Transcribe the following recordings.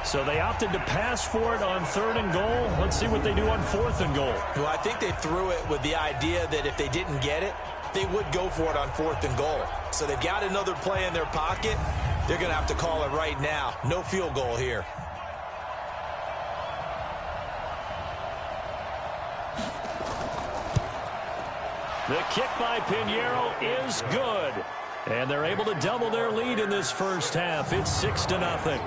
So they opted to pass for it on 3rd and goal. Let's see what they do on 4th and goal. Well, I think they threw it with the idea that if they didn't get it, they would go for it on 4th and goal. So they've got another play in their pocket. They're going to have to call it right now. No field goal here. The kick by Pinheiro is good. And they're able to double their lead in this first half. It's 6-0.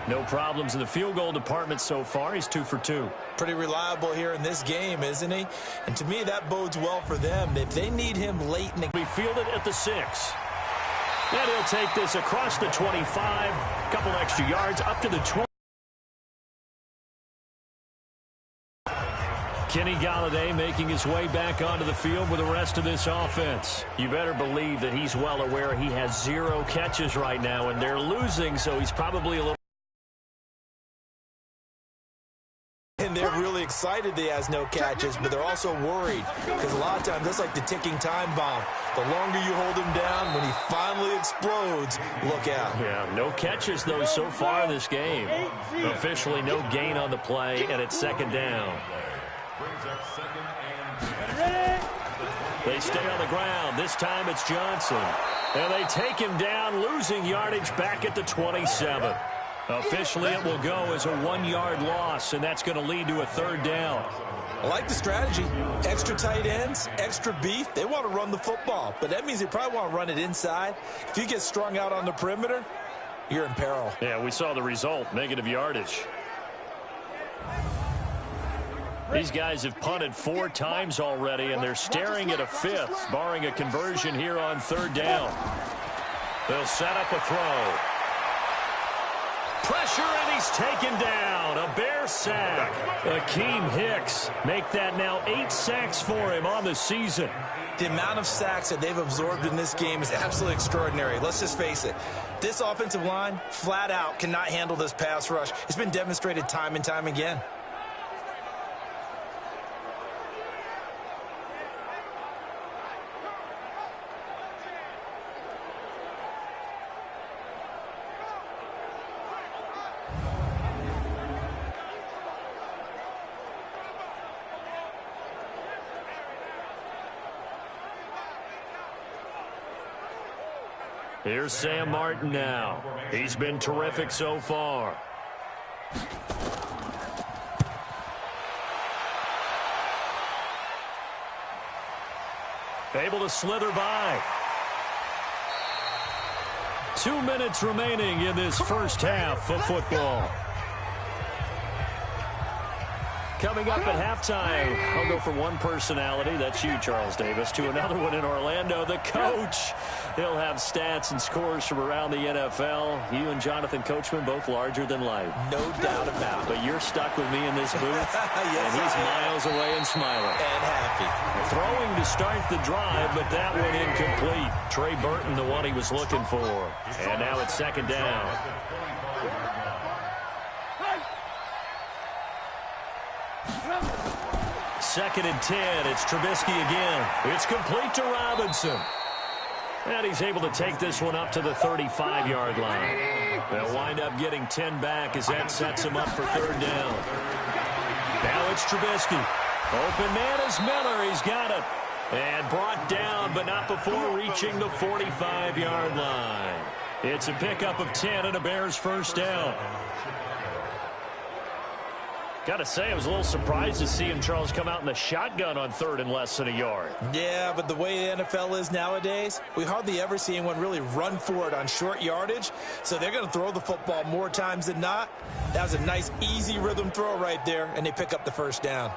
No problems in the field goal department so far. He's 2 for 2. Pretty reliable here in this game, isn't he? And to me, that bodes well for them. If they need him late in the game. We fielded at the 6. And he'll take this across the 25. A couple extra yards up to the 20. Kenny Golladay making his way back onto the field with the rest of this offense. You better believe that he's well aware he has 0 catches right now, and they're losing, so he's probably a little... And they're really excited that he has no catches, but they're also worried because a lot of times that's like the ticking time bomb. The longer you hold him down, when he finally explodes, look out. Yeah, no catches, though, so far in this game. Officially no gain on the play, and it's 2nd down. They stay on the ground. This time it's Johnson. And they take him down, losing yardage back at the 27. Officially, it will go as a 1-yard loss, and that's going to lead to a 3rd down. I like the strategy. Extra tight ends, extra beef. They want to run the football, but that means they probably want to run it inside. If you get strung out on the perimeter, you're in peril. Yeah, we saw the result, negative yardage. These guys have punted 4 times already, and they're staring at a 5th, barring a conversion here on 3rd down. They'll set up a throw. Pressure, and he's taken down. A Bear sack. Akeem Hicks make that now 8 sacks for him on the season. The amount of sacks that they've absorbed in this game is absolutely extraordinary. Let's just face it. This offensive line, flat out, cannot handle this pass rush. It's been demonstrated time and time again. Here's Sam Martin now. He's been terrific so far. Able to slither by. 2 minutes remaining in this first half of football. Coming up at halftime, I'll go from one personality, that's you, Charles Davis, to another one in Orlando, the coach. He'll have stats and scores from around the NFL. You and Jonathan Coachman, both larger than life. No doubt about it. But you're stuck with me in this booth, yes, and he's miles away and smiling. And happy. Throwing to start the drive, but that one incomplete. Trey Burton, the one he was looking for. And now it's 2nd down. Second and 10. It's Trubisky again. It's complete to Robinson. And he's able to take this one up to the 35-yard line. They'll wind up getting 10 back as that sets him up for 3rd down. Now it's Trubisky. Open man is Miller. He's got it. And brought down, but not before reaching the 45-yard line. It's a pickup of 10 and a Bears 1st down. Got to say, I was a little surprised to see him, Charles, come out in the shotgun on 3rd and less than a yard. Yeah, but the way the NFL is nowadays, we hardly ever see anyone really run for it on short yardage. So they're going to throw the football more times than not. That was a nice, easy rhythm throw right there, and they pick up the 1st down.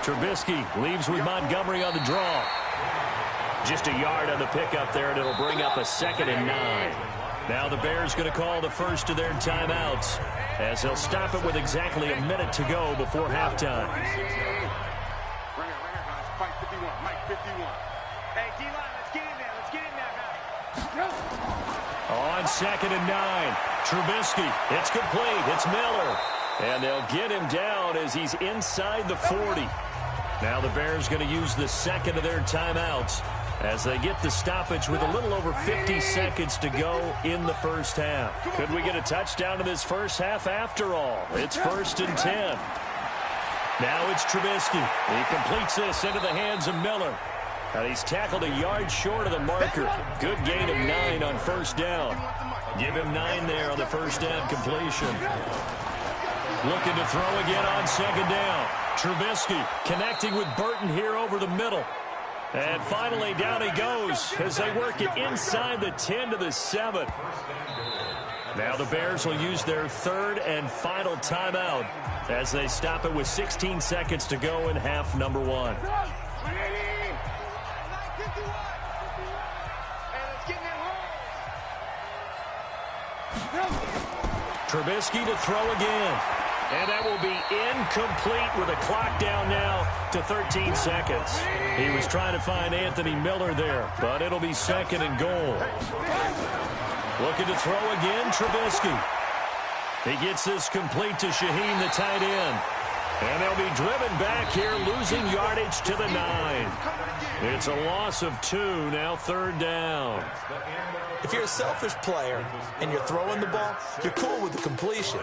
Trubisky leaves with Montgomery on the draw. Just a yard on the pickup there, and it'll bring up a 2nd and 9. Now the Bears going to call the first of their timeouts as they'll stop it with exactly a minute to go before halftime. Right here, guys. Mike 51. Mike 51. Hey, D-line, let's get in there. Let's get in there, guys. On 2nd and 9, Trubisky. It's complete. It's Miller. And they'll get him down as he's inside the 40. Now the Bears going to use the 2nd of their timeouts as they get the stoppage with a little over 50 seconds to go in the first half. Could we get a touchdown in this first half after all? It's 1st and 10. Now it's Trubisky. He completes this into the hands of Miller. And he's tackled a yard short of the marker. Good gain of 9 on first down. Give him 9 there on the first down completion. Looking to throw again on second down. Trubisky connecting with Burton here over the middle. And finally down he goes as they work it inside the 10 to the 7. Now the Bears will use their 3rd and final timeout as they stop it with 16 seconds to go in half number 1. Trubisky to throw again. And that will be incomplete with a clock down now to 13 seconds. He was trying to find Anthony Miller there, but it'll be 2nd and goal. Looking to throw again, Trubisky. He gets this complete to Shaheem, the tight end. And they'll be driven back here, losing yardage to the 9. It's a loss of 2, now 3rd down. If you're a selfish player and you're throwing the ball, you're cool with the completion.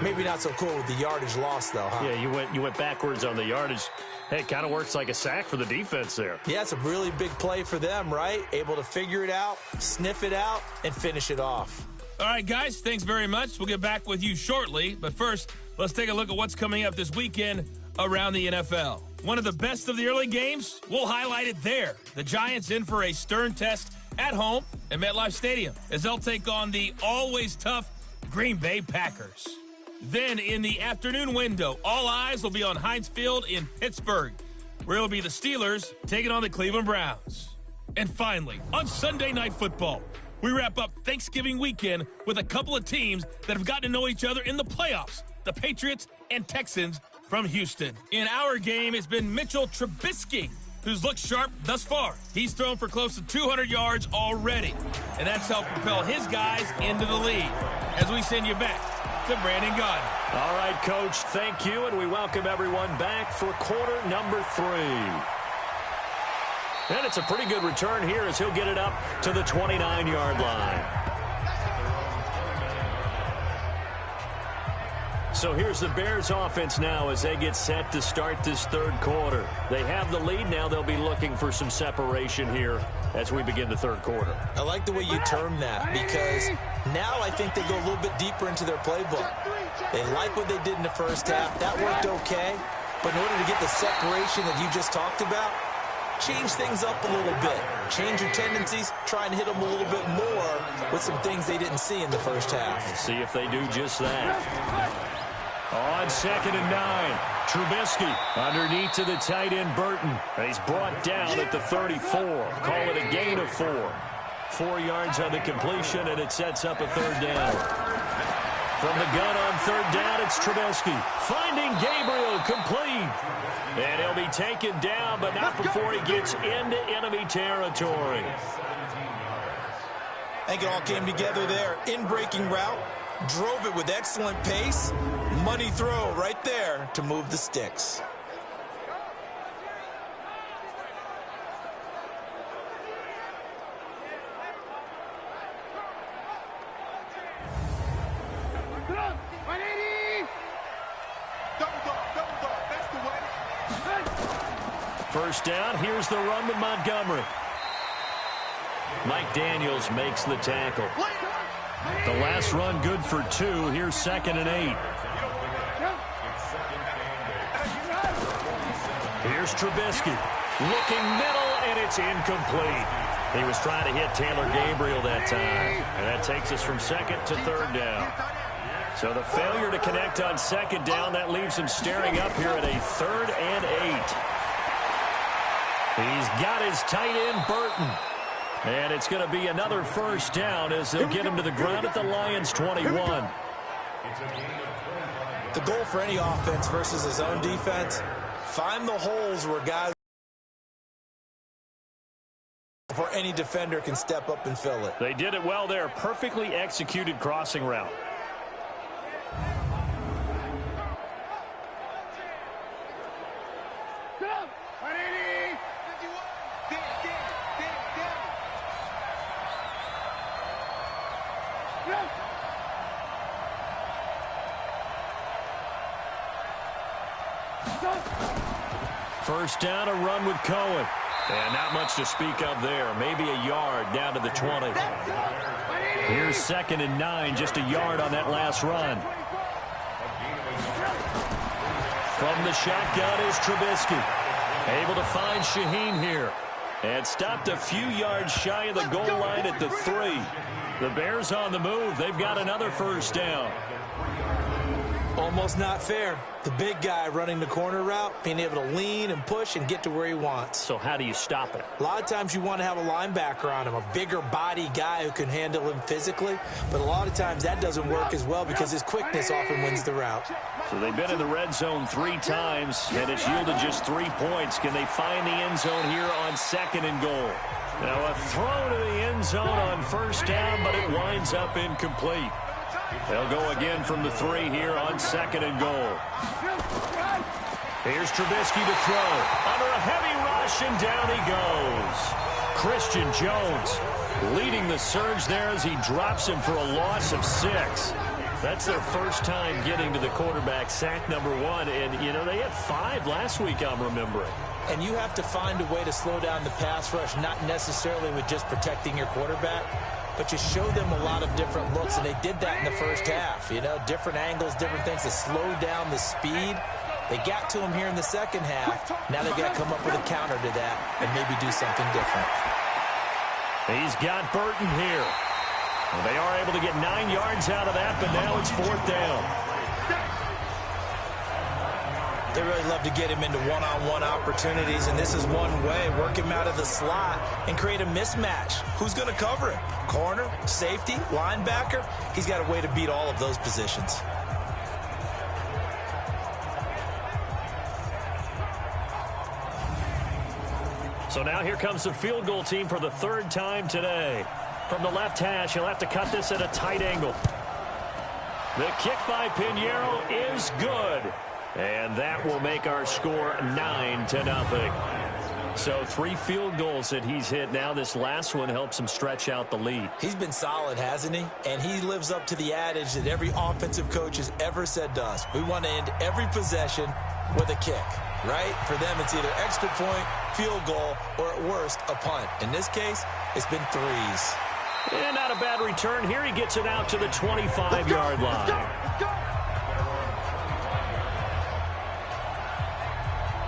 Maybe not so cool with the yardage loss, though, huh? Yeah, you went backwards on the yardage. Hey, it kind of works like a sack for the defense there. Yeah, it's a really big play for them, right? Able to figure it out, sniff it out, and finish it off. All right, guys, thanks very much. We'll get back with you shortly. But first, let's take a look at what's coming up this weekend around the NFL. One of the best of the early games, we'll highlight it there. The Giants in for a stern test at home at MetLife Stadium as they'll take on the always tough Green Bay Packers. Then in the afternoon window, all eyes will be on Heinz Field in Pittsburgh, where it'll be the Steelers taking on the Cleveland Browns. And finally, on Sunday Night Football, we wrap up Thanksgiving weekend with a couple of teams that have gotten to know each other in the playoffs, the Patriots and Texans from Houston. In our game, it's been Mitchell Trubisky, who's looked sharp thus far. He's thrown for close to 200 yards already, and that's helped propel his guys into the lead. As we send you back to Brandon Gaudin. All right, Coach, thank you, and we welcome everyone back for quarter number 3. And it's a pretty good return here as he'll get it up to the 29-yard line. So here's the Bears offense now as they get set to start this 3rd quarter. They have the lead. Now they'll be looking for some separation here as we begin the 3rd quarter. I like the way you term that because now I think they go a little bit deeper into their playbook. They like what they did in the first half. That worked okay. But in order to get the separation that you just talked about, change things up a little bit. Change your tendencies. Try and hit them a little bit more with some things they didn't see in the first half. Let's see if they do just that. On 2nd and 9, Trubisky underneath to the tight end Burton. And he's brought down at the 34. Call it a gain of 4. 4 yards on the completion, and it sets up a 3rd down. From the gun on 3rd down, it's Trubisky. Finding Gabriel, complete. And he'll be taken down, but not before he gets into enemy territory. I think it all came together there. In-breaking route, drove it with excellent pace. Money throw right there to move the sticks. First down, here's the run with Montgomery. Mike Daniels makes the tackle. The last run good for 2. Here's 2nd and 8. Here's Trubisky. Looking middle, and it's incomplete. He was trying to hit Taylor Gabriel that time. And that takes us from 2nd to 3rd down. So the failure to connect on 2nd down, that leaves him staring up here at a 3rd and 8. He's got his tight end, Burton. And it's going to be another first down as they'll get him to the ground at the Lions' 21. The goal for any offense versus his own defense, find the holes where guys before any defender can step up and fill it. They did it well there. Perfectly executed crossing route. First down, a run with Cohen. And not much to speak of there. Maybe a yard down to the 20. Here's 2nd and 9, just a yard on that last run. From the shotgun is Trubisky. Able to find Shaheen here. And stopped a few yards shy of the goal line at the 3. The Bears on the move. They've got another first down. Almost not fair. The big guy running the corner route, being able to lean and push and get to where he wants. So how do you stop it? A lot of times you want to have a linebacker on him, a bigger body guy who can handle him physically. But a lot of times that doesn't work as well because his quickness often wins the route. So they've been in the red zone 3 times, and it's yielded just 3 points. Can they find the end zone here on 2nd and goal? Now a throw to the end zone on first down, but it winds up incomplete. They'll go again from the 3 here on 2nd and goal. Here's Trubisky to throw. Under a heavy rush, and down he goes. Christian Jones leading the surge there as he drops him for a loss of 6. That's their first time getting to the quarterback, sack number 1. And, you know, they had 5 last week, I'm remembering. And you have to find a way to slow down the pass rush, not necessarily with just protecting your quarterback, but you show them a lot of different looks, and they did that in the first half. You know, different angles, different things to slow down the speed. They got to him here in the second half. Now they've got to come up with a counter to that and maybe do something different. He's got Burton here. Well, they are able to get 9 yards out of that, but now it's 4th down. They really love to get him into one-on-one opportunities, and this is one way. Work him out of the slot and create a mismatch. Who's going to cover him? Corner, safety, linebacker? He's got a way to beat all of those positions. So now here comes the field goal team for the 3rd time today. From the left hash, he'll have to cut this at a tight angle. The kick by Pinheiro is good. And that will make our score 9-0. So 3 field goals that he's hit now. This last one helps him stretch out the lead. He's been solid, hasn't he? And he lives up to the adage that every offensive coach has ever said to us. We want to end every possession with a kick, right? For them, it's either extra point, field goal, or at worst, a punt. In this case, it's been 3s. And not a bad return here. He gets it out to the 25-yard line.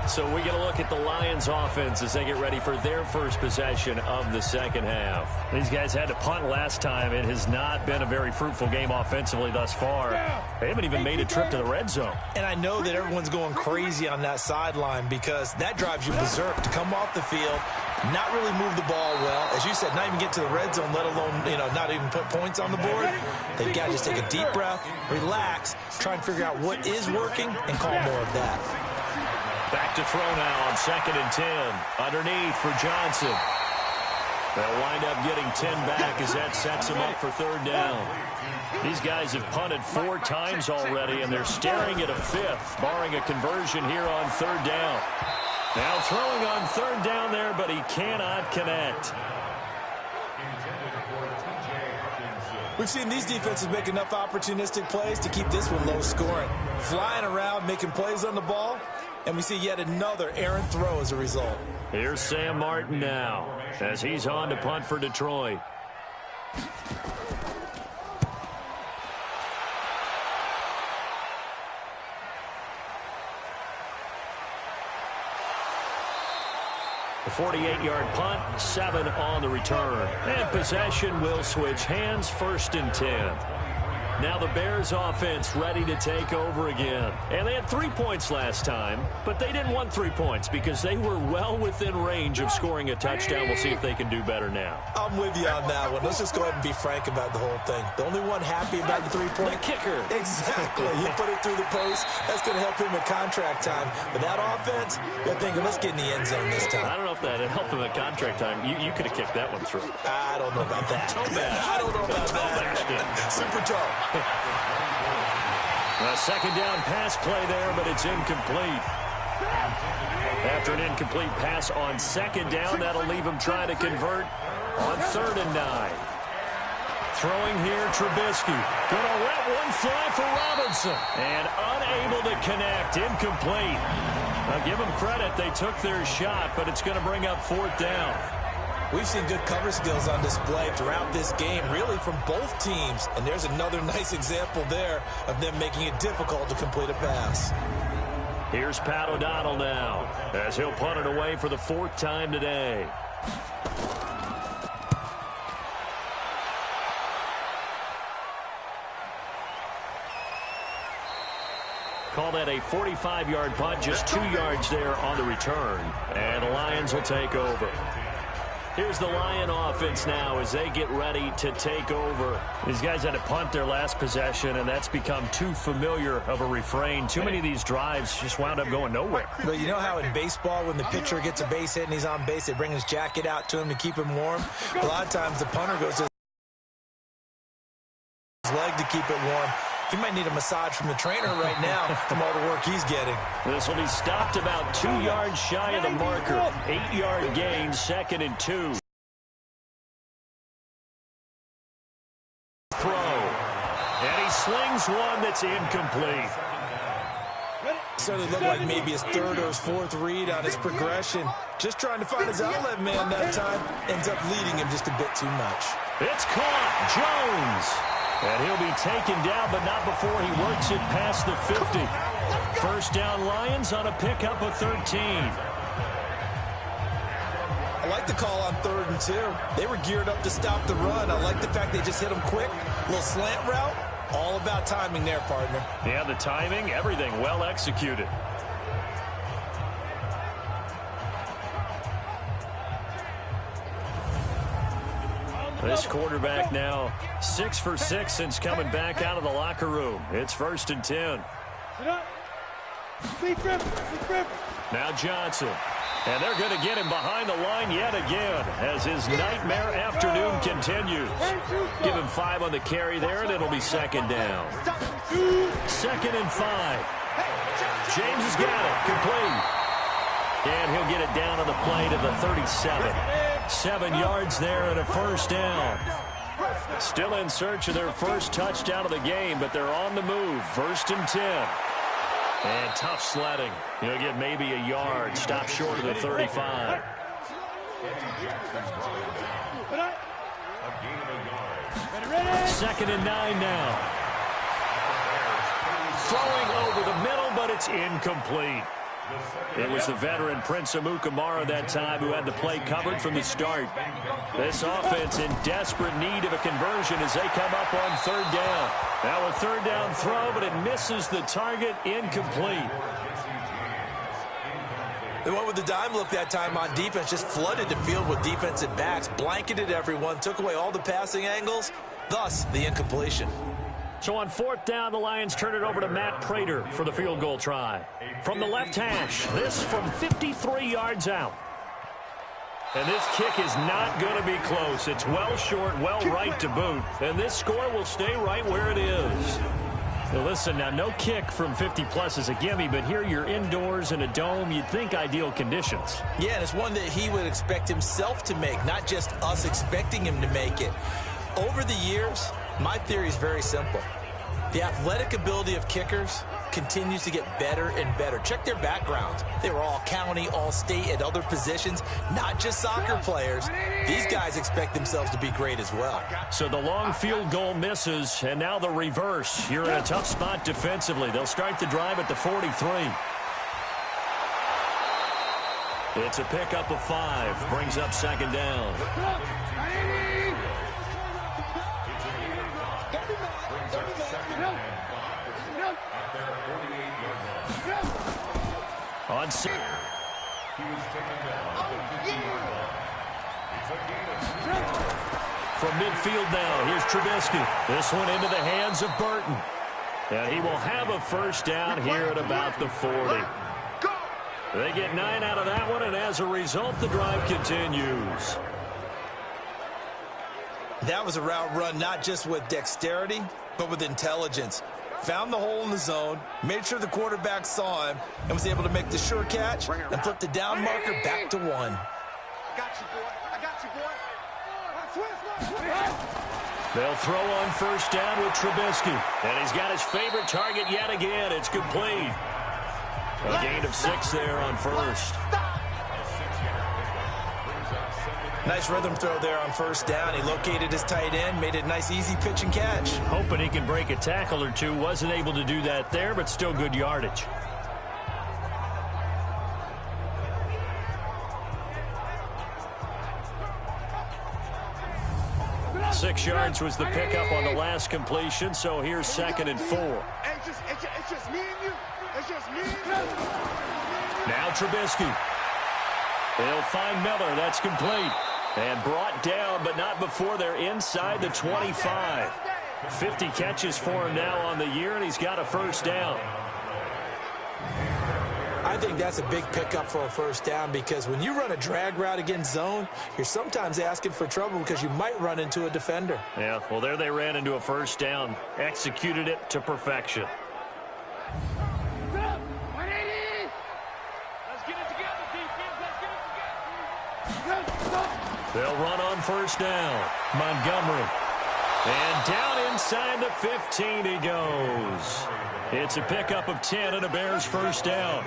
So we get a look at the Lions offense as they get ready for their first possession of the second half. These guys had to punt last time. It has not been a very fruitful game offensively thus far. They haven't even made a trip to the red zone. And I know that everyone's going crazy on that sideline because that drives you berserk to come off the field, not really move the ball well. As you said, not even get to the red zone, let alone, not even put points on the board. They've got to just take a deep breath, relax, try and figure out what is working, and call more of that. Back to throw now on 2nd and 10. Underneath for Johnson. They'll wind up getting 10 back as that sets them up for 3rd down. These guys have punted 4 times already, and they're staring at a 5th, barring a conversion here on 3rd down. Now throwing on 3rd down there, but he cannot connect. We've seen these defenses make enough opportunistic plays to keep this one low scoring. Flying around, making plays on the ball, and we see yet another errant throw as a result. Here's Sam Martin now as he's on to punt for Detroit. The 48-yard punt, 7 on the return. And possession will switch hands, 1st and 10. Now the Bears offense ready to take over again. And they had 3 points last time, but they didn't want 3 points because they were well within range of scoring a touchdown. We'll see if they can do better now. I'm with you on that one. Let's just go ahead and be frank about the whole thing. The only one happy about the 3-point. The kicker. Exactly. You put it through the post. That's going to help him at contract time. But that offense, you're thinking, let's get in the end zone this time. I don't know if that helped him at contract time. You could have kicked that one through. I don't know about that. I don't know about that. Super toe. A 2nd down pass play there, but it's incomplete. After an incomplete pass on 2nd down, that'll leave him trying to convert on 3rd and 9. Throwing here, Trubisky. Gonna let one fly for Robinson. And unable to connect. Incomplete. I'll give them credit. They took their shot, but it's going to bring up 4th down. We've seen good cover skills on display throughout this game, really from both teams. And there's another nice example there of them making it difficult to complete a pass. Here's Pat O'Donnell now, as he'll punt it away for the 4th time today. Call that a 45-yard punt, just 2 yards there on the return. And the Lions will take over. Here's the Lion offense now as they get ready to take over. These guys had to punt their last possession, and that's become too familiar of a refrain. Too many of these drives just wound up going nowhere. But you know how in baseball, when the pitcher gets a base hit and he's on base, they bring his jacket out to him to keep him warm? A lot of times the punter goes to his leg to keep it warm. He might need a massage from the trainer right now from all the work he's getting. This will be stopped about 2 yards shy of the marker. 8-yard gain, 2nd and 2. Throw. And he slings one that's incomplete. Certainly looked like maybe his 3rd or his 4th read on his progression. Just trying to find his outlet man that time. Ends up leading him just a bit too much. It's caught. Jones. And he'll be taken down, but not before he works it past the 50. 1st down Lions on a pickup of 13. I like the call on 3rd and 2. They were geared up to stop the run. I like the fact they just hit him quick. Little slant route. All about timing there, partner. Yeah, the timing, everything well executed. This quarterback now 6 for 6 since coming back out of the locker room. It's 1st and 10. Now Johnson. And they're going to get him behind the line yet again as his nightmare afternoon continues. Give him 5 on the carry there, and it'll be 2nd down. 2nd and 5. James has got it. Complete. And he'll get it down on the play to the 37. 7 yards there and a 1st down. Still in search of their first touchdown of the game, but they're on the move. 1st and 10. And tough sledding. He'll get maybe a yard. Stop short of the 35. 2nd and 9 now. Throwing over the middle, but it's incomplete. It was the veteran Prince Amukamara that time who had the play covered from the start. This offense in desperate need of a conversion as they come up on 3rd down. Now a 3rd down throw, but it misses the target. Incomplete. They went with the dime look that time on defense, just flooded the field with defensive backs, blanketed everyone, took away all the passing angles, thus the incompletion. So on 4th down, the Lions turn it over to Matt Prater for the field goal try. From the left hash, this from 53 yards out. And this kick is not going to be close. It's well short, well right to boot. And this score will stay right where it is. Now listen, now no kick from 50-plus is a gimme, but here you're indoors in a dome. You'd think ideal conditions. Yeah, and it's one that he would expect himself to make, not just us expecting him to make it. Over the years, my theory is very simple. The athletic ability of kickers continues to get better and better. Check their backgrounds. They were all county, all state at other positions, not just soccer players. These guys expect themselves to be great as well. So the long field goal misses, and now the reverse. You're in a tough spot defensively. They'll start the drive at the 43. It's a pickup of 5. Brings up 2nd down. On from midfield now, here's Trubisky. This one into the hands of Burton. And he will have a 1st down here at about the 40. They get 9 out of that one, and as a result, the drive continues. That was a route run not just with dexterity, but with intelligence. Found the hole in the zone, made sure the quarterback saw him, and was able to make the sure catch and flip the down marker back to 1. I got you, boy. I got you, boy. They'll throw on 1st down with Trubisky. And he's got his favorite target yet again. It's complete. A gain of 6 there on first. Nice rhythm throw there on first down. He located his tight end, made it a nice easy pitch and catch. Hoping he can break a tackle or two. Wasn't able to do that there, but still good yardage. 6 yards was the pickup on the last completion, so here's 2nd and 4. It's just me and you. It's just me and you. Now Trubisky. They'll find Miller. That's complete. And brought down, but not before they're inside the 25. 50 catches for him now on the year, and he's got a first down. I think that's a big pickup for a first down because when you run a drag route against zone, you're sometimes asking for trouble because you might run into a defender. Yeah, well, there they ran into a first down. Executed it to perfection. They'll run on first down. Montgomery. And down inside the 15 he goes. It's a pickup of 10 and a Bears first down.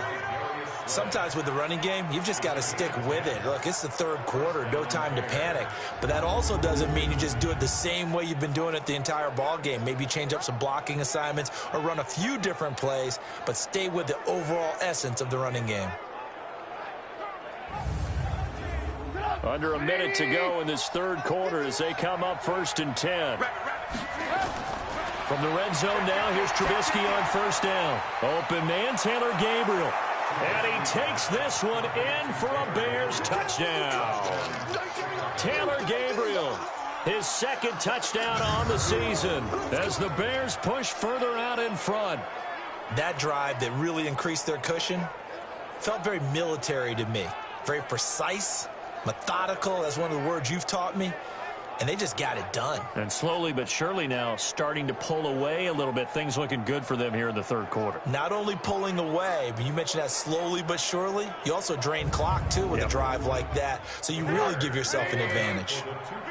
Sometimes with the running game, you've just got to stick with it. Look, it's the third quarter, no time to panic. But that also doesn't mean you just do it the same way you've been doing it the entire ball game. Maybe change up some blocking assignments or run a few different plays, but stay with the overall essence of the running game. Under a minute to go in this third quarter as they come up 1st and 10. From the red zone now, here's Trubisky on first down. Open man, Taylor Gabriel. And he takes this one in for a Bears touchdown. Taylor Gabriel, his 2nd touchdown on the season as the Bears push further out in front. That drive that really increased their cushion felt very military to me. Very precise, methodical, that's one of the words you've taught me. And they just got it done. And slowly but surely now starting to pull away a little bit. Things looking good for them here in the third quarter. Not only pulling away, but you mentioned that slowly but surely. You also drain clock, too, with a drive like that. So you really give yourself an advantage.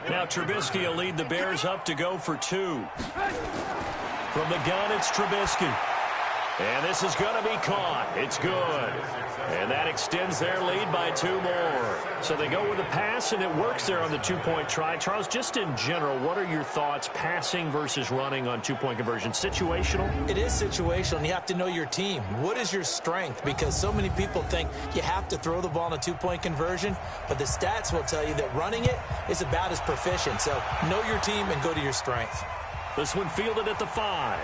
Now Trubisky will lead the Bears up to go for 2. From the gun, it's Trubisky. And this is going to be caught. It's good. And that extends their lead by 2 more. So they go with a pass, and it works there on the 2-point try. Charles, just in general, what are your thoughts passing versus running on 2-point conversion? Situational? It is situational, and you have to know your team. What is your strength? Because so many people think you have to throw the ball in a 2-point conversion, but the stats will tell you that running it is about as proficient. So know your team and go to your strength. This one fielded at the 5.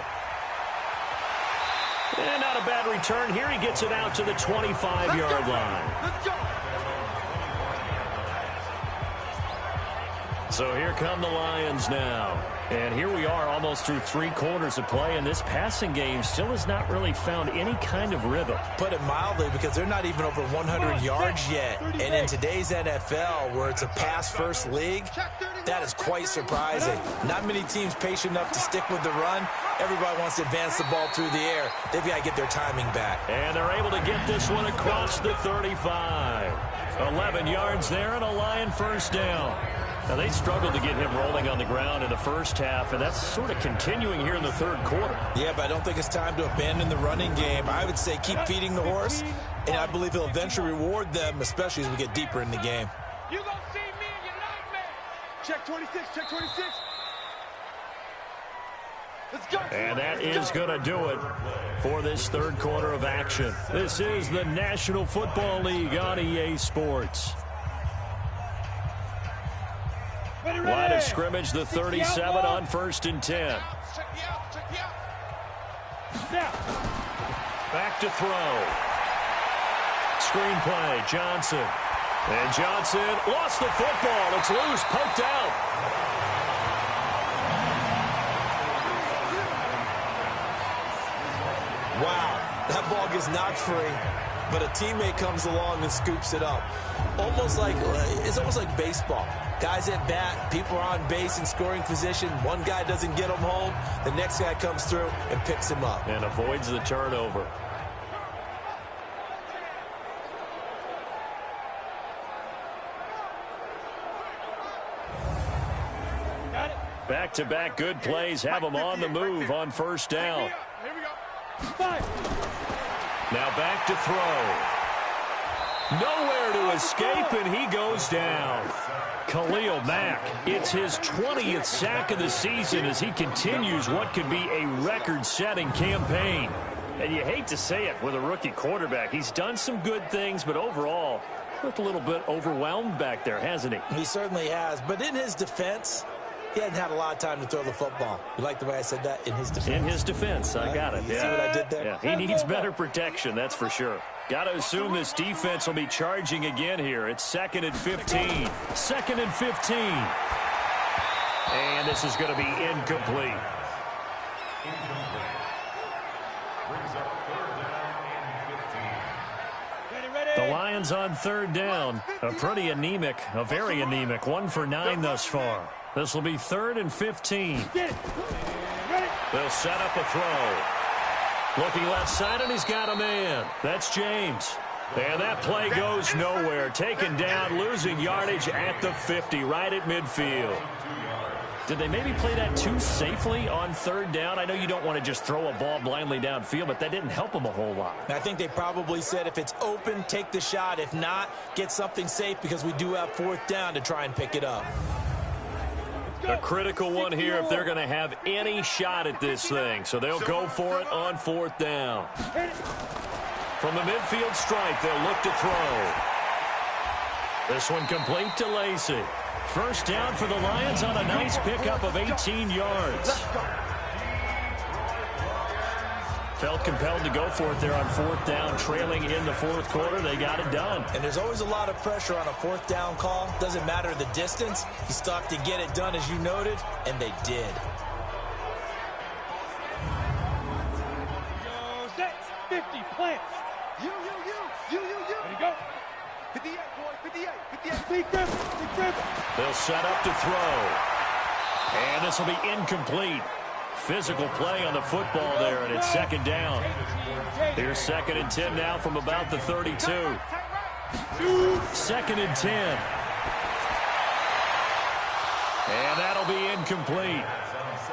And not a bad return. Here he gets it out to the 25-yard line. Let's go. So here come the Lions now. And here we are almost through 3 quarters of play, and this passing game still has not really found any kind of rhythm. Put it mildly, because they're not even over 100 yards yet. And in today's NFL, where it's a pass-first league, that is quite surprising. Not many teams patient enough to stick with the run. Everybody wants to advance the ball through the air. They've got to get their timing back. And they're able to get this one across the 35. 11 yards there and a Lion first down. Now, they struggled to get him rolling on the ground in the first half, and that's sort of continuing here in the third quarter. Yeah, but I don't think it's time to abandon the running game. I would say keep feeding the horse, and I believe he'll eventually reward them, especially as we get deeper in the game. You gonna see me in your nightmare. Check 26, check 26. Let's go. And that is going to do it for this third quarter of action. This is the National Football League on EA Sports. Line of scrimmage, the 37 on 1st and 10. Check me out, check me out. Back to throw. Screenplay, Johnson. And Johnson lost the football. It's loose, poked out. Wow, that ball gets knocked free, but a teammate comes along and scoops it up. It's almost like baseball. Guys at bat, people are on base in scoring position. One guy doesn't get him home. The next guy comes through and picks him up. And avoids the turnover. Back-to-back good plays have them on the move on first down. Here we go. Now back to throw. Nowhere to escape, and he goes down. Khalil Mack, it's his 20th sack of the season as he continues what could be a record-setting campaign. And you hate to say it with a rookie quarterback. He's done some good things, but overall, looked a little bit overwhelmed back there, hasn't he? He certainly has. But in his defense, he hasn't had a lot of time to throw the football. You like the way I said that? In his defense. In his defense. I got it. You see what I did there? Yeah, he needs better protection, that's for sure. Got to assume this defense will be charging again here. It's 2nd and 15. 2nd and 15. And this is going to be incomplete. The Lions on 3rd down. A pretty anemic, a very anemic 1 for 9 thus far. This will be 3rd and 15. They'll set up a throw. Looking left side, and he's got a man. That's James. And that play goes nowhere. Taken down, losing yardage at the 50, right at midfield. Did they maybe play that too safely on 3rd down? I know you don't want to just throw a ball blindly downfield, but that didn't help them a whole lot. I think they probably said if it's open, take the shot. If not, get something safe because we do have 4th down to try and pick it up. A critical one here if they're going to have any shot at this thing. So they'll go for it on 4th down. From the midfield stripe, they'll look to throw. This one complete to Lacey. 1st down for the Lions on a nice pickup of 18 yards. Felt compelled to go for it there on 4th down, trailing in the 4th quarter. They got it done. And there's always a lot of pressure on a 4th down call. Doesn't matter the distance. You still have to get it done, as you noted, and they did. Yo, set, 50, plant. You. There you go. 58, boy, 58. Big grip. They'll set up to throw. And this will be incomplete. Physical play on the football there, and it's 2nd down. Here's 2nd and 10 now from about the 32. 2nd and 10. And that'll be incomplete.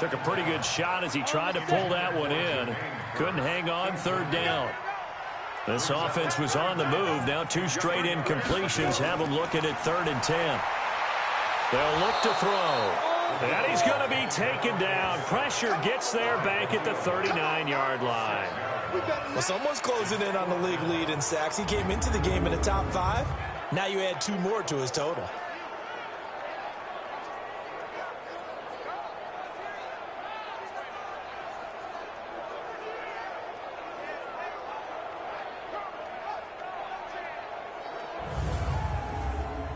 Took a pretty good shot as he tried to pull that one in. Couldn't hang on 3rd down. This offense was on the move. Now 2 straight incompletions have them looking at 3rd and 10. They'll look to throw. And he's going to be taken down. Pressure gets there back at the 39-yard line. Well, someone's closing in on the league lead in sacks. He came into the game in the top 5. Now you add 2 more to his total.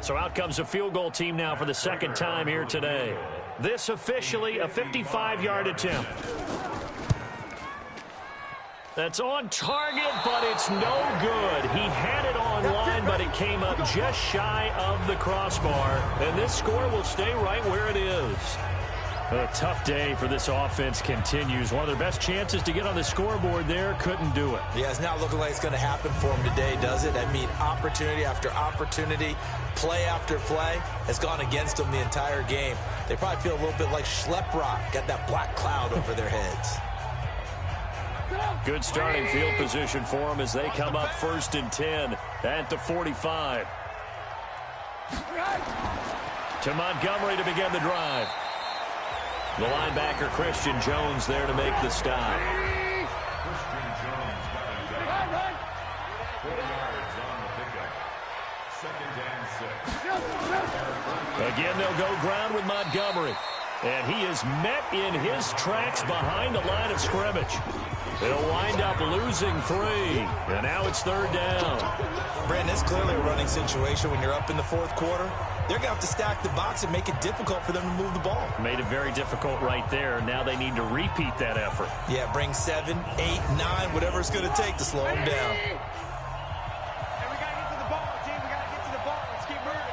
So out comes a field goal team now for the 2nd time here today. This officially a 55-yard attempt. That's on target, but it's no good. He had it on line, but it came up just shy of the crossbar. And this score will stay right where it is. A tough day for this offense continues. One of their best chances to get on the scoreboard there, couldn't do it. Yeah, it's not looking like it's going to happen for him today, does it? I mean, opportunity after opportunity, play after play has gone against them the entire game. They probably feel a little bit like Schlepp-Rock, got that black cloud over their heads. Good starting field position for them as they come up 1st and 10 at the 45. To Montgomery to begin the drive. The linebacker, Christian Jones, there to make the stop. Again, they'll go ground with Montgomery. And he is met in his tracks behind the line of scrimmage. They'll wind up losing 3. And now it's 3rd down. Brandon, it's clearly a running situation when you're up in the 4th quarter. They're going to have to stack the box and make it difficult for them to move the ball. Made it very difficult right there. Now they need to repeat that effort. Yeah, bring 7, 8, 9, whatever it's going to take to slow them down. And we got to get to the ball, team. We got to get to the ball. Let's keep moving.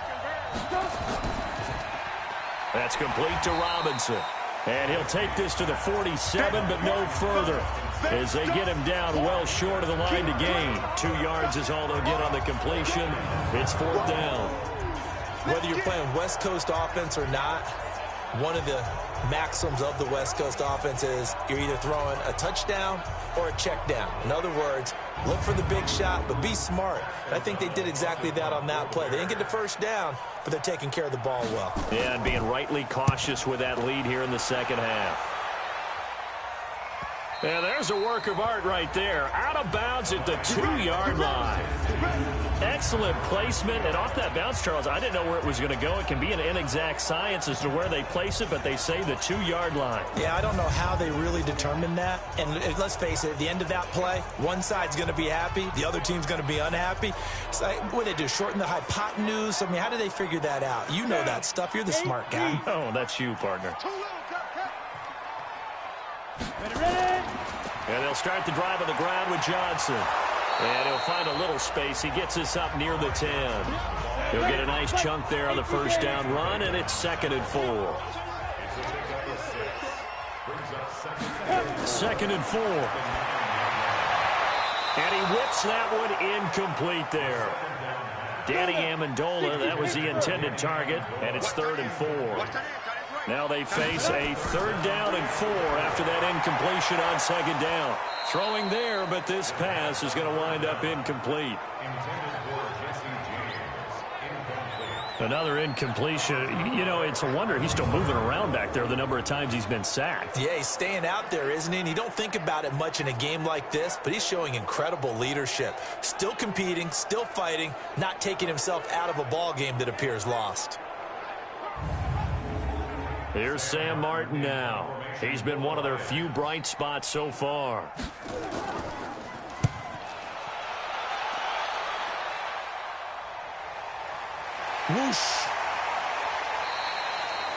That's complete to Robinson. And he'll take this to the 47, but no further, as they get him down well short of the line to gain. 2 yards is all they'll get on the completion. It's 4th down. Whether you're playing West Coast offense or not, One of the maxims of the West Coast offense is you're either throwing a touchdown or a check down. In other words, look for the big shot, but be smart. And I think they did exactly that on that play. They didn't get the first down, but they're taking care of the ball well. Yeah, and being rightly cautious with that lead here in the second half. Yeah, there's a work of art right there. Out of bounds at the 2-yard line. Excellent placement. And off that bounce, Charles, I didn't know where it was going to go. It can be an inexact science as to where they place it, but they say the 2-yard line. Yeah, I don't know how they really determined that. And let's face it, at the end of that play, one side's going to be happy, the other team's going to be unhappy. It's like, what do they do, shorten the hypotenuse? I mean, how do they figure that out? You know that stuff. You're the smart guy. Oh, that's you, partner. And they'll start the drive on the ground with Johnson. And he'll find a little space. He gets us up near the 10. He'll get a nice chunk there on the first down run, and it's 2nd and 4. 2nd and 4. And he whips that one incomplete there. Danny Amendola, that was the intended target, and it's 3rd and 4. Now they face a 3rd down and 4 after that incompletion on 2nd down. Throwing there, but this pass is going to wind up incomplete. Another incompletion. You know, it's a wonder he's still moving around back there the number of times he's been sacked. Yeah, he's staying out there, isn't he? And you don't think about it much in a game like this, but he's showing incredible leadership. Still competing, still fighting, not taking himself out of a ball game that appears lost. Here's Sam Martin now. He's been one of their few bright spots so far. Whoosh.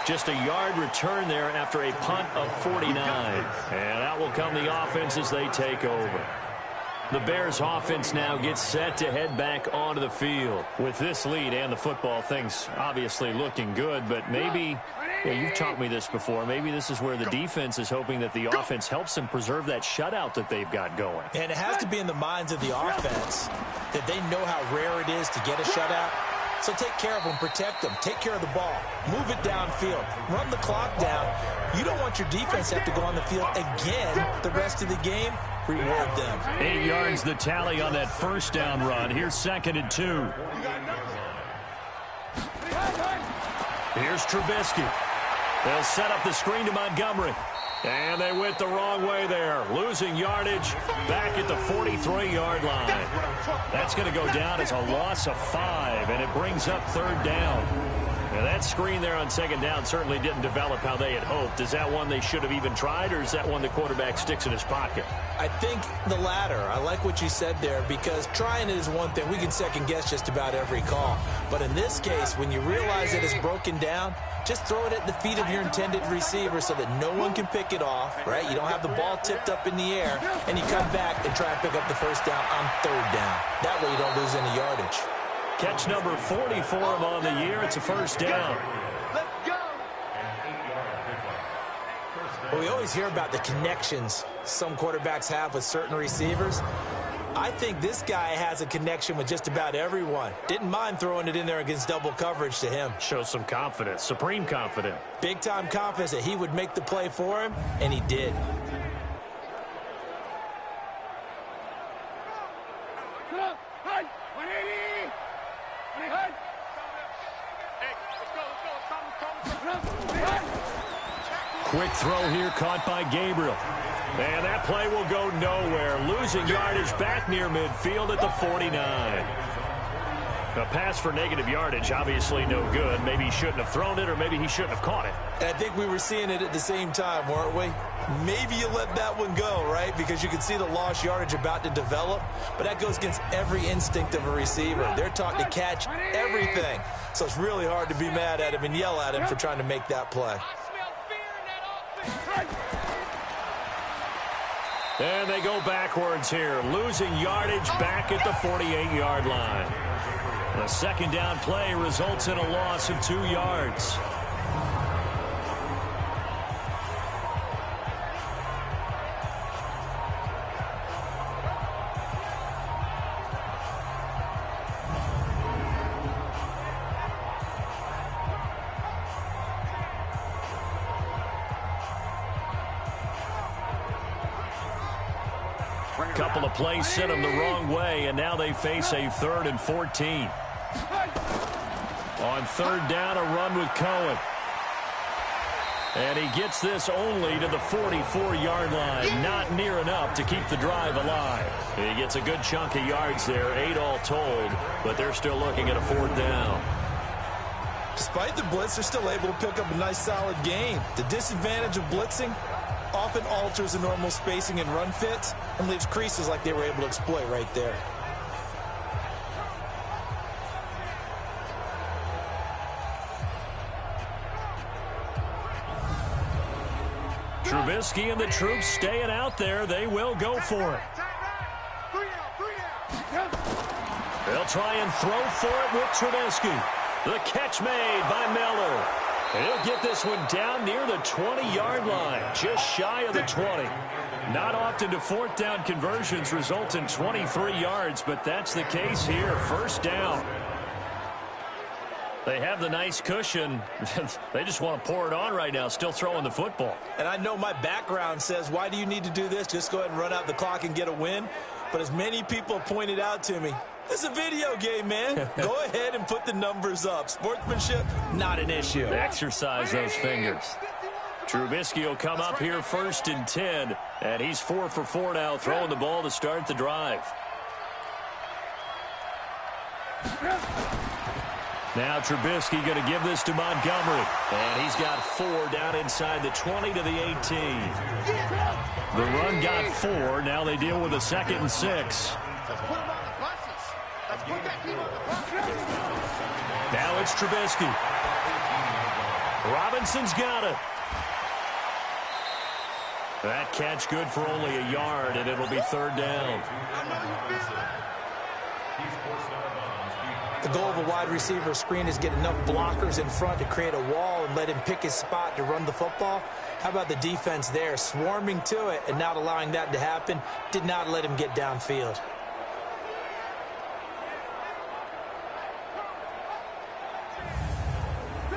Just a yard return there after a punt of 49. And out will come the offense as they take over. The Bears offense now gets set to head back onto the field. With this lead and the football, things obviously looking good, but maybe, yeah, you've taught me this before, maybe this is where the defense is hoping that the offense helps them preserve that shutout that they've got going. And it has to be in the minds of the offense that they know how rare it is to get a shutout. So take care of them, protect them, take care of the ball, move it downfield, run the clock down. You don't want your defense to have to go on the field again the rest of the game. Reward them. 8 yards the tally on that first down run. Here's 2nd and 2. Here's Trubisky. They'll set up the screen to Montgomery. And they went the wrong way there. Losing yardage back at the 43-yard line. That's going to go down as a loss of 5, and it brings up 3rd down. Now that screen there on 2nd down certainly didn't develop how they had hoped. Is that one they should have even tried, or is that one the quarterback sticks in his pocket? I think the latter. I like what you said there, because trying it is one thing. We can second-guess just about every call. But in this case, when you realize that it's broken down, just throw it at the feet of your intended receiver so that no one can pick it off, right? You don't have the ball tipped up in the air, and you come back and try and pick up the first down on 3rd down. That way you don't lose any yardage. Catch number 40 for him on the year. It's a first down. Let's go. Well, we always hear about the connections some quarterbacks have with certain receivers. I think this guy has a connection with just about everyone. Didn't mind throwing it in there against double coverage to him. Shows some confidence, supreme confidence. Big-time confidence that he would make the play for him, and he did. Quick throw here caught by Gabriel. And that play will go nowhere. Losing yardage back near midfield at the 49. A pass for negative yardage, obviously no good. Maybe he shouldn't have thrown it, or maybe he shouldn't have caught it. And I think we were seeing it at the same time, weren't we? Maybe you let that one go, right? Because you can see the lost yardage about to develop. But that goes against every instinct of a receiver. They're taught to catch everything. So it's really hard to be mad at him and yell at him for trying to make that play. And they go backwards here. Losing yardage back at the 48-yard line. The 2nd down play results in a loss of 2 yards. couple of plays sent them the wrong way, and now they face a 3rd and 14. On 3rd down, a run with Cohen. And he gets this only to the 44-yard line. Not near enough to keep the drive alive. He gets a good chunk of yards there, 8 all told, but they're still looking at a 4th down. Despite the blitz, they're still able to pick up a nice, solid gain. The disadvantage of blitzing often alters the normal spacing and run fits and leaves creases like they were able to exploit right there. Trubisky and the troops staying out there. They will go for it. They'll try and throw for it with Trubisky. The catch made by Miller. He'll get this one down near the 20-yard line, just shy of the 20. Not often do 4th down conversions result in 23 yards, but that's the case here. 1st down. They have the nice cushion. They just want to pour it on right now, still throwing the football. And I know my background says, why do you need to do this? Just go ahead and run out the clock and get a win. But as many people pointed out to me, this is a video game, man. Go ahead and put the numbers up. Sportsmanship, not an issue. Exercise those fingers. Trubisky will come up here 1st and 10, and he's 4 for 4 now, throwing the ball to start the drive. Now Trubisky going to give this to Montgomery. And he's got 4 down inside the 20 to the 18. The run got 4. Now they deal with a 2nd and 6. Now it's Trubisky. Robinson's got it. That catch good for only a yard, and it'll be 3rd down. The goal of a wide receiver screen is get enough blockers in front to create a wall and let him pick his spot to run the football. How about the defense there, swarming to it and not allowing that to happen? Did not let him get downfield.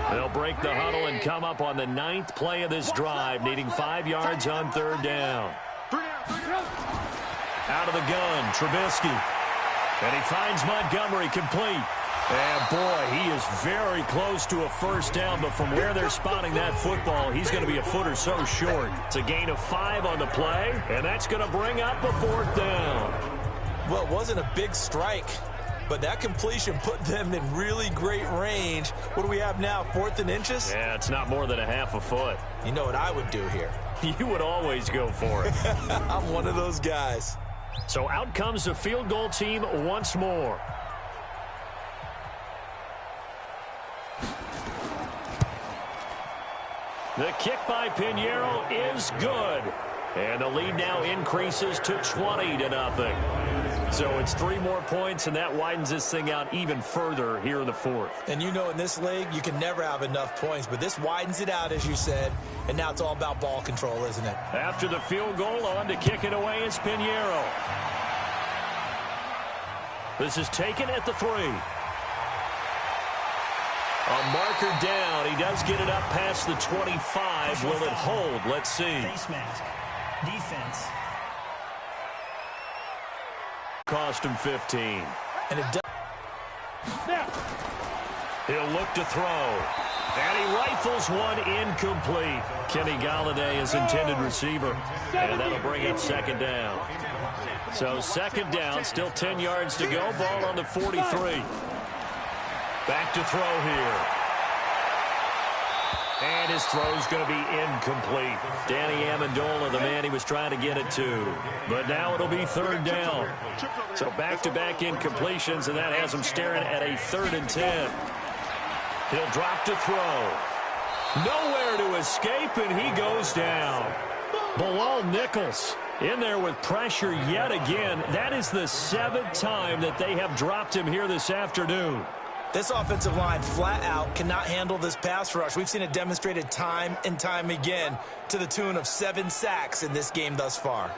They'll break the huddle and come up on the 9th play of this drive, needing 5 yards on 3rd down. Out of the gun, Trubisky. And he finds Montgomery complete. And, boy, he is very close to a 1st down, but from where they're spotting that football, he's going to be a foot or so short. It's a gain of 5 on the play, and that's going to bring up a 4th down. Well, it wasn't a big strike, but that completion put them in really great range. What do we have now, 4th and inches? Yeah, it's not more than a half a foot. You know what I would do here? You would always go for it. I'm one of those guys. So out comes the field goal team once more. The kick by Pinheiro is good. And the lead now increases to 20-0. So it's 3 more points, and that widens this thing out even further here in the 4th. And you know in this league, you can never have enough points, but this widens it out, as you said, and now it's all about ball control, isn't it? After the field goal, on to kick it away is Pinheiro. This is taken at the 3. A marker down. He does get it up past the 25. Will it hold? Let's see. Face mask. Defense. Cost him 15. And it does. He'll look to throw. And he rifles one incomplete. Kenny Galladay is intended receiver. And that'll bring up 2nd down. So 2nd down, still 10 yards to go. Ball on the 43. Back to throw here. And his throw's going to be incomplete. Danny Amendola, the man he was trying to get it to. But now it'll be 3rd down. So back-to-back incompletions, and that has him staring at a 3rd and 10. He'll drop to throw. Nowhere to escape, and he goes down. Bilal Nichols in there with pressure yet again. That is the 7th time that they have dropped him here this afternoon. This offensive line flat out cannot handle this pass rush. We've seen it demonstrated time and time again to the tune of 7 sacks in this game thus far.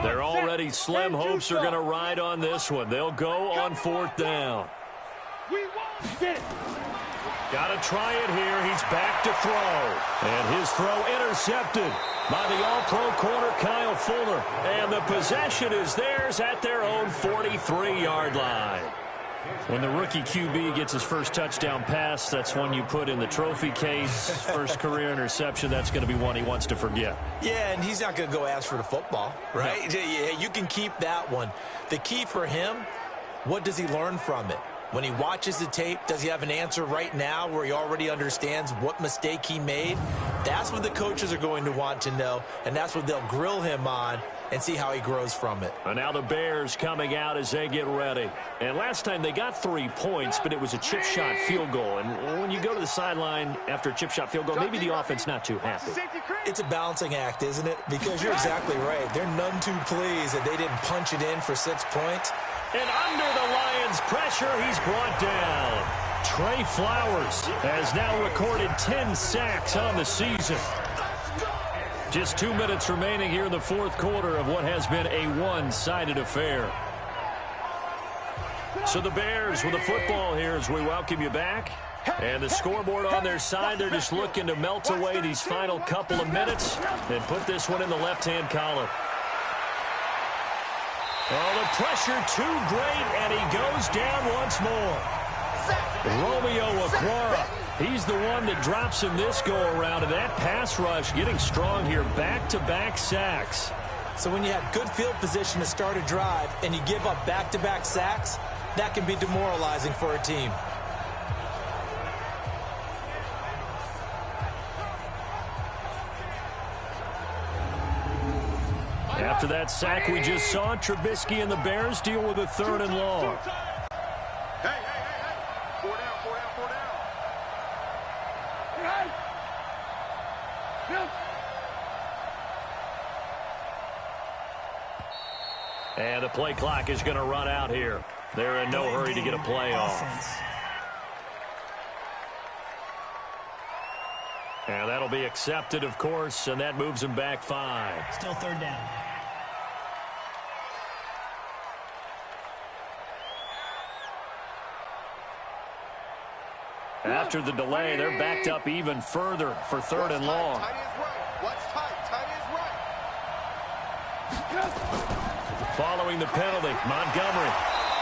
They're already slim hopes are going to ride on this one. They'll go on 4th down. Got to try it here. He's back to throw. And his throw intercepted by the all-pro corner, Kyle Fuller. And the possession is theirs at their own 43-yard line. When the rookie QB gets his first touchdown pass, that's one you put in the trophy case. First career interception, that's going to be one he wants to forget. Yeah, and he's not going to go ask for the football, right? No. Yeah, you can keep that one. The key for him, what does he learn from it? When he watches the tape, does he have an answer right now where he already understands what mistake he made? That's what the coaches are going to want to know, and that's what they'll grill him on and see how he grows from it. And now the Bears coming out as they get ready. And last time they got 3 points, but it was a chip shot field goal. And when you go to the sideline after a chip shot field goal, maybe the offense not too happy. It's a balancing act, isn't it? Because you're exactly right. They're none too pleased that they didn't punch it in for 6 points. And under the Lions' pressure, he's brought down. Trey Flowers has now recorded 10 sacks on the season. Just 2 minutes remaining here in the fourth quarter of what has been a one-sided affair. So the Bears with the football here as we welcome you back. And the scoreboard on their side, they're just looking to melt away these final couple of minutes and put this one in the left-hand column. Oh, the pressure too great, and he goes down once more. Romeo Okwara, he's the one that drops him this go-around, and that pass rush getting strong here, back-to-back sacks. So when you have good field position to start a drive and you give up back-to-back sacks, that can be demoralizing for a team. After that sack we just saw, Trubisky and the Bears deal with a 3rd and long. Hey. 4 down. And the play clock is going to run out here. They're in no hurry to get a play off. And that'll be accepted, of course, and that moves them back 5. Still 3rd down. After the delay, they're backed up even further for 3rd and long. Following the penalty, Montgomery.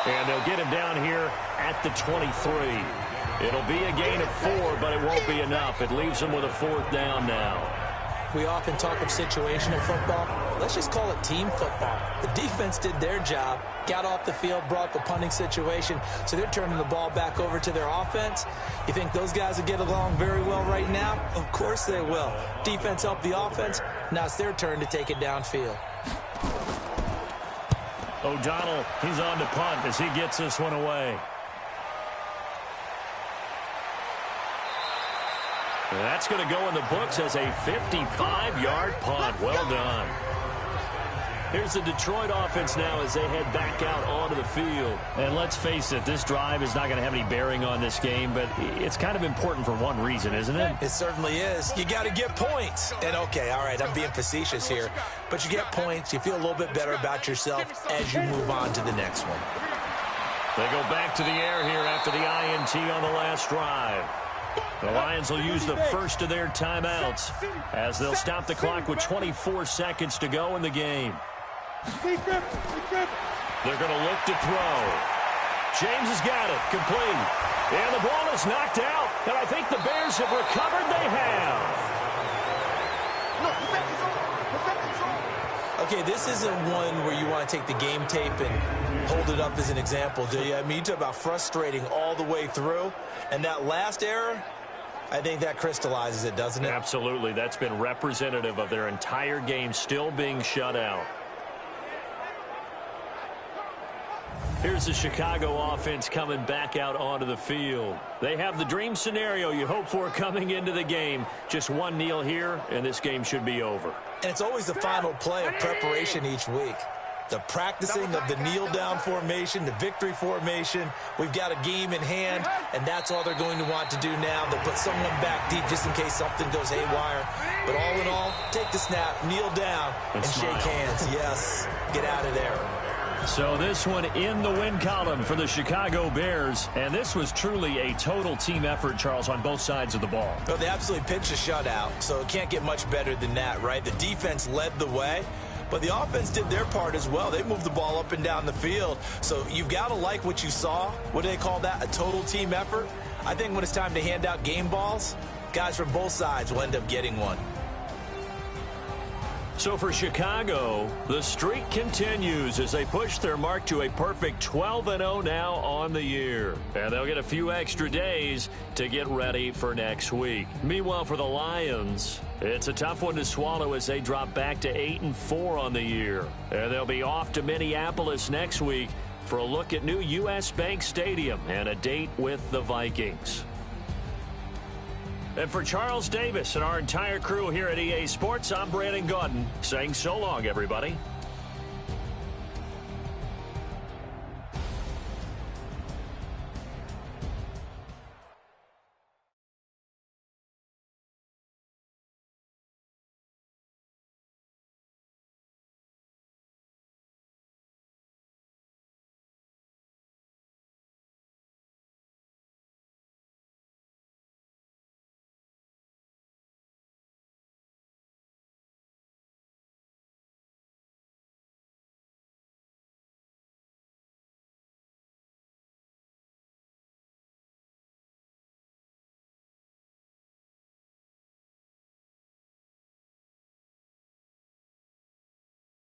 And they'll get him down here at the 23. It'll be a gain of 4, but it won't be enough. It leaves them with a 4th down now. We often talk of situational football. Let's just call it team football. The defense did their job, got off the field, brought the punting situation, so they're turning the ball back over to their offense. You think those guys will get along very well right now? Of course they will. Defense helped the offense. Now it's their turn to take it downfield. O'Donnell, he's on to punt as he gets this one away. And that's going to go in the books as a 55-yard punt. Well done. Here's the Detroit offense now as they head back out onto the field. And let's face it, this drive is not going to have any bearing on this game, but it's kind of important for one reason, isn't it? It certainly is. You got to get points. And, okay, all right, I'm being facetious here. But you get points, you feel a little bit better about yourself as you move on to the next one. They go back to the air here after the INT on the last drive. The Lions will use the first of their timeouts as they'll stop the clock with 24 seconds to go in the game. They're going to look to throw. James has got it. Complete. And the ball is knocked out. And I think the Bears have recovered. They have. Okay, this isn't one where you want to take the game tape and hold it up as an example, do you? I mean, you talk about frustrating all the way through. And that last error, I think that crystallizes it, doesn't it? Absolutely. That's been representative of their entire game still being shut out. Here's the Chicago offense coming back out onto the field. They have the dream scenario you hope for coming into the game. Just one kneel here, and this game should be over. And it's always the final play of preparation each week. The practicing of the kneel-down formation, the victory formation. We've got a game in hand, and that's all they're going to want to do now. They'll put someone back deep just in case something goes haywire. But all in all, take the snap, kneel down, and shake hands. Yes, get out of there. So this one in the win column for the Chicago Bears. And this was truly a total team effort, Charles, on both sides of the ball. Well, they absolutely pitched a shutout, so it can't get much better than that, right? The defense led the way, but the offense did their part as well. They moved the ball up and down the field. So you've got to like what you saw. What do they call that? A total team effort? I think when it's time to hand out game balls, guys from both sides will end up getting one. So for Chicago, the streak continues as they push their mark to a perfect 12-0 now on the year. And they'll get a few extra days to get ready for next week. Meanwhile, for the Lions, it's a tough one to swallow as they drop back to 8-4 on the year. And they'll be off to Minneapolis next week for a look at new U.S. Bank Stadium and a date with the Vikings. And for Charles Davis and our entire crew here at EA Sports, I'm Brandon Gaudin saying so long, everybody.